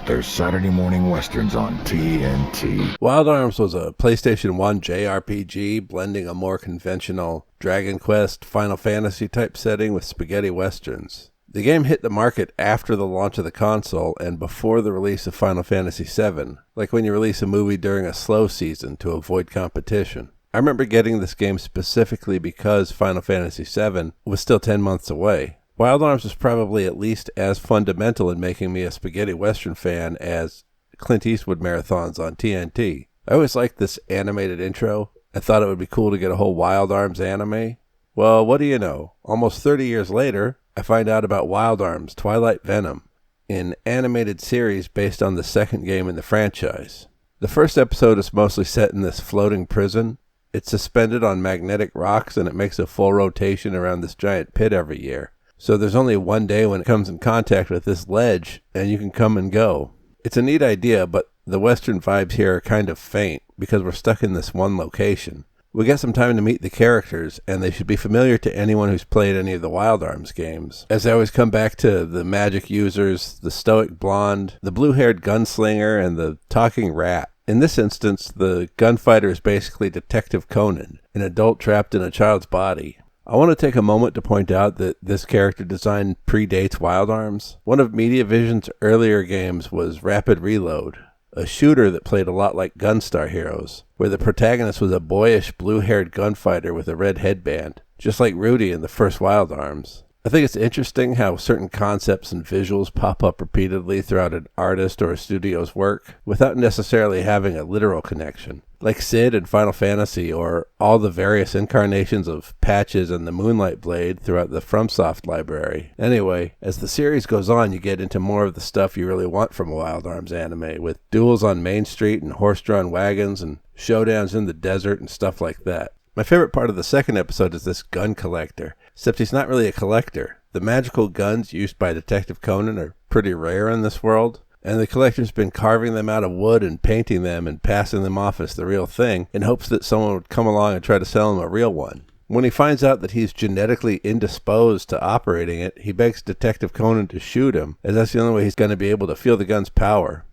There's Saturday morning westerns on TNT. Wild Arms was a PlayStation 1 jrpg blending a more conventional Dragon Quest, Final Fantasy type setting with spaghetti westerns. The game hit the market after the launch of the console and before the release of Final Fantasy VII, like when you release a movie during a slow season to avoid competition. I remember getting this game specifically because Final Fantasy VII was still 10 months away. Wild Arms was probably at least as fundamental in making me a spaghetti western fan as Clint Eastwood marathons on TNT. I always liked this animated intro. I thought it would be cool to get a whole Wild Arms anime. Well, what do you know? Almost 30 years later, I find out about Wild Arms, Twilight Venom, an animated series based on the second game in the franchise. The first episode is mostly set in this floating prison. It's suspended on magnetic rocks and it makes a full rotation around this giant pit every year. So there's only one day when it comes in contact with this ledge, and you can come and go. It's a neat idea, but the Western vibes here are kind of faint, because we're stuck in this one location. We get some time to meet the characters, and they should be familiar to anyone who's played any of the Wild Arms games. As I always come back to the magic users, the stoic blonde, the blue-haired gunslinger, and the talking rat. In this instance, the gunfighter is basically Detective Conan, an adult trapped in a child's body. I want to take a moment to point out that this character design predates Wild Arms. One of MediaVision's earlier games was Rapid Reload, a shooter that played a lot like Gunstar Heroes, where the protagonist was a boyish blue-haired gunfighter with a red headband, just like Rudy in the first Wild Arms. I think it's interesting how certain concepts and visuals pop up repeatedly throughout an artist or a studio's work without necessarily having a literal connection. Like Sid in Final Fantasy, or all the various incarnations of Patches and the Moonlight Blade throughout the FromSoft library. Anyway, as the series goes on, you get into more of the stuff you really want from a Wild Arms anime, with duels on Main Street and horse-drawn wagons and showdowns in the desert and stuff like that. My favorite part of the second episode is this gun collector, except he's not really a collector. The magical guns used by Detective Conan are pretty rare in this world, and the collector's been carving them out of wood and painting them and passing them off as the real thing in hopes that someone would come along and try to sell him a real one. When he finds out that he's genetically indisposed to operating it, he begs Detective Conan to shoot him, as that's the only way he's going to be able to feel the gun's power.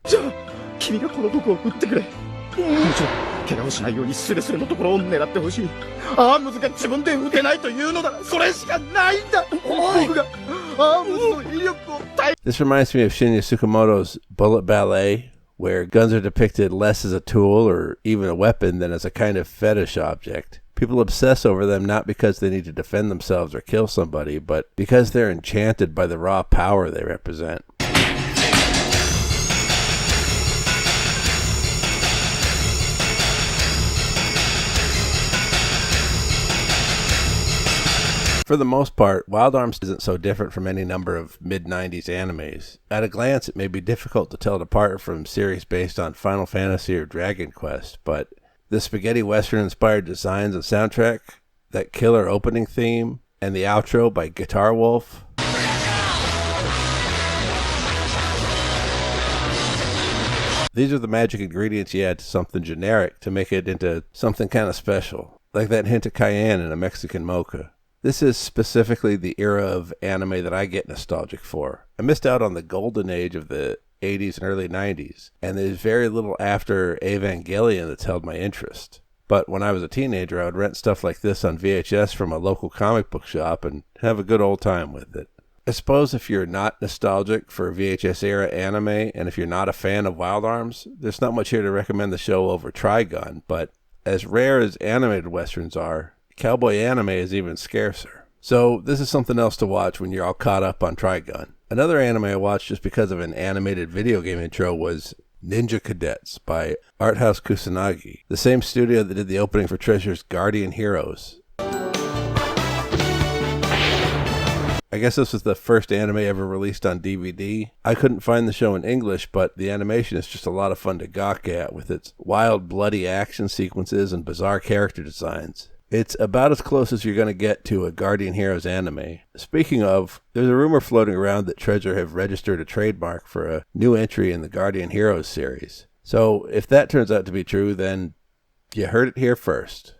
怪我をしないようにスレスレのところを狙ってほしい。アームズが自分で撃てないというのならそれしかないんだ。僕がアームズの威力を体。This reminds me of Shinya Tsukamoto's Bullet Ballet, where guns are depicted less as a tool or even a weapon than as a kind of fetish object. People obsess over them not because they need to defend themselves or kill somebody, but because they're enchanted by the raw power they represent. For the most part, Wild Arms isn't so different from any number of mid-90s animes. At a glance, it may be difficult to tell it apart from series based on Final Fantasy or Dragon Quest, but the spaghetti western-inspired designs and soundtrack, that killer opening theme, and the outro by Guitar Wolf. These are the magic ingredients you add to something generic to make it into something kind of special, like that hint of cayenne in a Mexican mocha. This is specifically the era of anime that I get nostalgic for. I missed out on the golden age of the 80s and early 90s, and there's very little after Evangelion that's held my interest. But when I was a teenager, I would rent stuff like this on VHS from a local comic book shop and have a good old time with it. I suppose if you're not nostalgic for VHS era anime, and if you're not a fan of Wild Arms, there's not much here to recommend the show over Trigun, but as rare as animated westerns are, cowboy anime is even scarcer. So this is something else to watch when you're all caught up on Trigun. Another anime I watched just because of an animated video game intro was Ninja Cadets by Arthouse Kusanagi, the same studio that did the opening for Treasure's Guardian Heroes. I guess this was the first anime ever released on DVD. I couldn't find the show in English, but the animation is just a lot of fun to gawk at with its wild, bloody action sequences and bizarre character designs. It's about as close as you're going to get to a Guardian Heroes anime. Speaking of, there's a rumor floating around that Treasure have registered a trademark for a new entry in the Guardian Heroes series. So if that turns out to be true, then you heard it here first.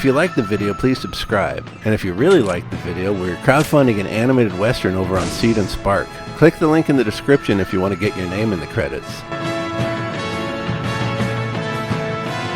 If you liked the video, please subscribe. And if you really liked the video, we're crowdfunding an animated western over on Seed and Spark. Click the link in the description if you want to get your name in the credits.